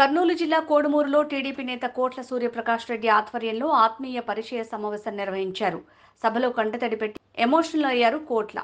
కర్నూలు జిల్లా కోడుమూరులో టీడీపీ నేత కోట్ల సూర్యప్రకాష్ రెడ్డి ఆధ్వర్యంలో ఆత్మీయ పరిచయ సమావేశం నిర్వహించారు. సభలో కంటతడి పెట్టి ఎమోషనల్ అయ్యారు కోట్ల.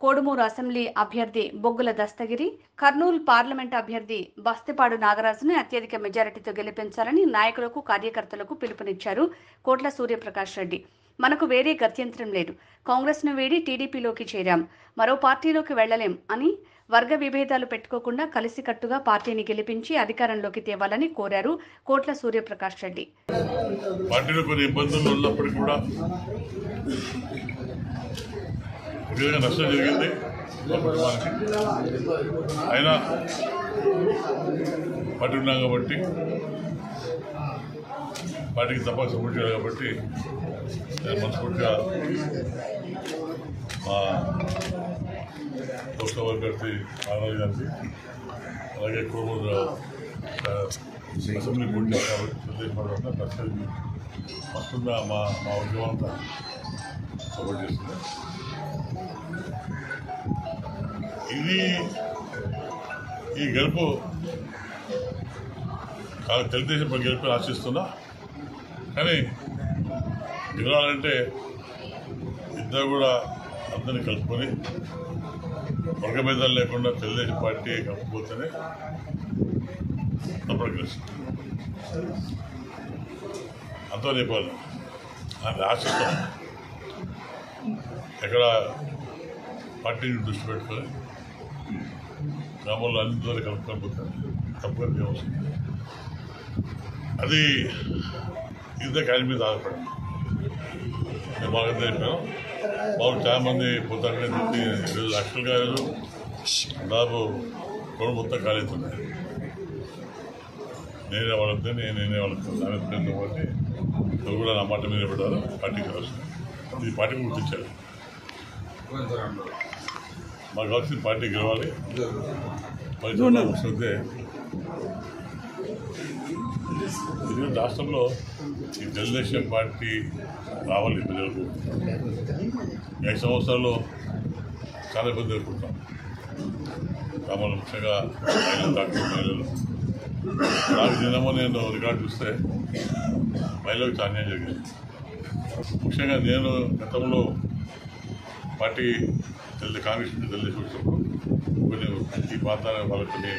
కోడుమూరు అసెంబ్లీ అభ్యర్థి బొగ్గుల దస్తగిరి, కర్నూలు పార్లమెంట్ అభ్యర్థి బస్తిపాడు నాగరాజును అత్యధిక మెజారిటీతో గెలిపించాలని నాయకులకు, కార్యకర్తలకు పిలుపునిచ్చారు కోట్ల సూర్యప్రకాష్ రెడ్డి. మనకు వేరే గత్యంతరం లేదు. కాంగ్రెస్ను వీడి టీడీపీలోకి చేరాం. మరో పార్టీలోకి వెళ్లలేం అని వర్గ విభేదాలు పెట్టుకోకుండా కలిసికట్టుగా పార్టీని గెలిపించి అధికారంలోకి తేవాలని కోరారు కోట్ల సూర్యప్రకాష్ రెడ్డి. పార్టీలో కొన్ని ఇబ్బందులు ఉన్నప్పటికీ కూడా నష్టం జరిగింది. అయినా పార్టీ ఉన్నాం కాబట్టి, పార్టీకి తప్పక సపోర్ట్ చేయాలి కాబట్టి నేను మనస్ఫూర్తిగా మా లోక్సభ అభ్యర్థి నాగరాజు గారికి, అలాగే కోడుమూరు అసెంబ్లీ పోటీ కాబట్టి సందేశపడకుండా దర్శకులకి వస్తుందా మా ఉద్యమం అంతా సపోర్ట్ చేస్తుంది. ఈ గెలుపు తెలుగుదేశం గెలుపు ఆశిస్తున్నా, కానీ గెలవాలంటే ఇద్దరు కూడా అందరినీ కలుపుకొని వర్గభేదాలు లేకుండా తెలుగుదేశం పార్టీ కలుపుకోతేనే తప్పక గెలుస్తుంది. అంతా చెప్పాలి అని ఆశిస్తాం. ఎక్కడ పార్టీని దృష్టి పెట్టుకొని గ్రామంలో అన్ని ద్వారా కలుపుకపోతే తప్పగా వస్తుంది. అది ఇద్దరు ఆయన మీద ఆధారపడింది. నేను బాగా చెప్పాను. బాబు చాలా మంది పోతారని చెప్పి ఈరోజు యాక్చువల్గా దాదాపు కూడా మొత్తం ఖాళీ అవుతున్నాయి. నేనే వాళ్ళతో నేనే వాళ్ళతో నాయకులతో కాబట్టి నువ్వు కూడా నా మాట మీద పెట్టారు. పార్టీకి వస్తుంది. ఈ పార్టీ గుర్తించారు. మాకు కావాల్సిన పార్టీ గెలవాలి. వస్తే ఇది రాష్ట్రంలో ఈ తెలుగుదేశం పార్టీ రావాలి. ప్రజలకు 5 సంవత్సరాల్లో చాలా ఇబ్బంది ఎదుర్కొంటాం. గ్రామాలు ముఖ్యంగా మహిళలు నాకు నిన్నమో నేను రికార్డు చూస్తే మహిళలకు చాలా అన్యాయం జరిగింది. ముఖ్యంగా నేను గతంలో పార్టీ కాంగ్రెస్ నుంచి తెలుగుదేశం వచ్చినప్పుడు కొన్ని ఈ ప్రాంతాల వాళ్ళకి కొన్ని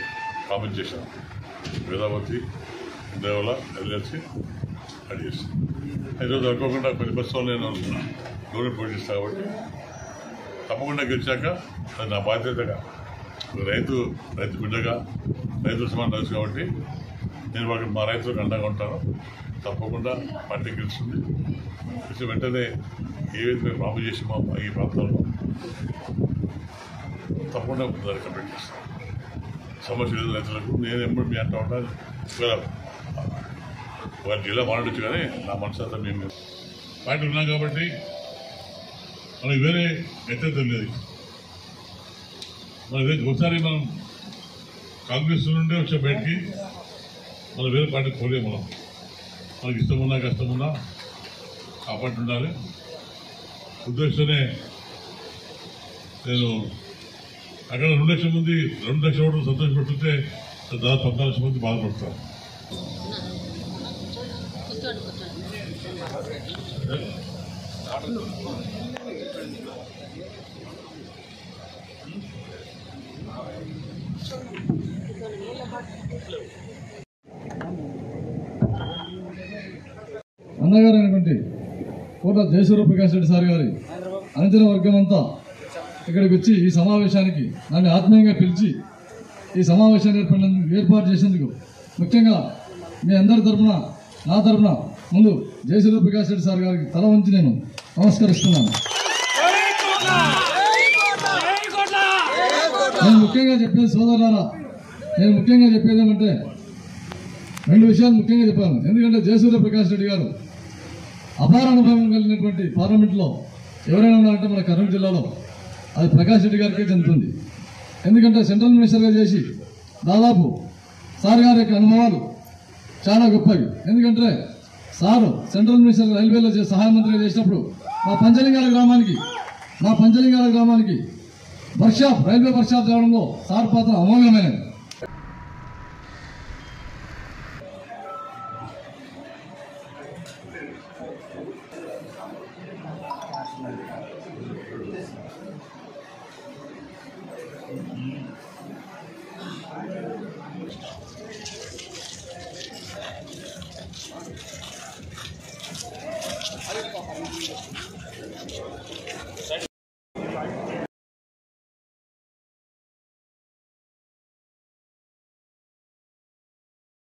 కామెంట్ చేశాను. వేదావతి, దేవల, ఎల్ఎల్సి అది చేస్తాను. ఈరోజు అనుకోకుండా కొన్ని బస్సులో నేను గవర్నమెంట్ పోటీ చేస్తాను కాబట్టి తప్పకుండా గెలిచాక అది నా బాధ్యతగా రైతు బిడ్డగా రైతుల సమానం తెలుసు కాబట్టి నేను వాళ్ళకి మా రైతులకు అండగా ఉంటాను. తప్పకుండా పార్టీ గెలుస్తుంది. గెలిచి వెంటనే ఏవైతే మేము ప్రామిస్ చేసామో ఈ ప్రాంతాల్లో తప్పకుండా దాన్ని కంప్లీట్ చేస్తాను. సమస్య లేదు రైతులకు. నేను ఎప్పుడు మీ అంటూ ఉంటాను. ఒక జిల్లా మాట్లాడచ్చు, కానీ నా మనసు అంతా మేము పార్టీ ఉన్నాం కాబట్టి మనకి వేరే గత్యంతరం లేదు. ఒకసారి మనం కాంగ్రెస్ నుండి వచ్చే బయటికి మనం వేరే పార్టీకి పోలేము. మనకి ఇష్టమున్నా కష్టమున్నా ఆ పార్టీ ఉండాలి. ఉద్దేశంతోనే నేను అక్కడ 2 లక్షల మంది 2 లక్షల ఓట్లు సంతోషపెడుతుంటే దాదాపు 14 లక్షల మంది బాధపడతారు. అన్నగారు అయినటువంటి కోట్ల సూర్యప్రకాష్ రెడ్డి సార్ గారి అనుచర వర్గం అంతా ఇక్కడికి వచ్చి ఈ సమావేశానికి నన్ను ఆత్మీయంగా పిలిచి ఈ సమావేశాన్ని ఏర్పాటు చేసేందుకు ముఖ్యంగా మీ అందరి తరఫున, నా తరఫున ముందు సూర్యప్రకాష్ రెడ్డి సార్ గారికి తల వంచి నేను నమస్కరిస్తున్నాను. నేను ముఖ్యంగా చెప్పేది సోదరులారా, నేను ముఖ్యంగా చెప్పేది ఏమంటే 2 విషయాలు ముఖ్యంగా చెప్పాను. ఎందుకంటే సూర్యప్రకాష్ రెడ్డి గారు అపార అనుభవం కలిగినటువంటి పార్లమెంట్లో ఎవరైనా ఉన్నారంటే మన కర్నూలు జిల్లాలో అది ప్రకాష్ రెడ్డి గారికే చెందుతుంది. ఎందుకంటే సెంట్రల్ మినిస్టర్గా చేసి దాదాపు సార్ గారి యొక్క అనుభవాలు చాలా గొప్పవి. ఎందుకంటే సారు సెంట్రల్ మినిస్టర్ రైల్వేలో సహాయ మంత్రిగా చేసినప్పుడు మా పంచలింగాల గ్రామానికి రైల్వే వర్క్షాప్ తేవడంలో సార్ పాత్ర అమోఘమైనది.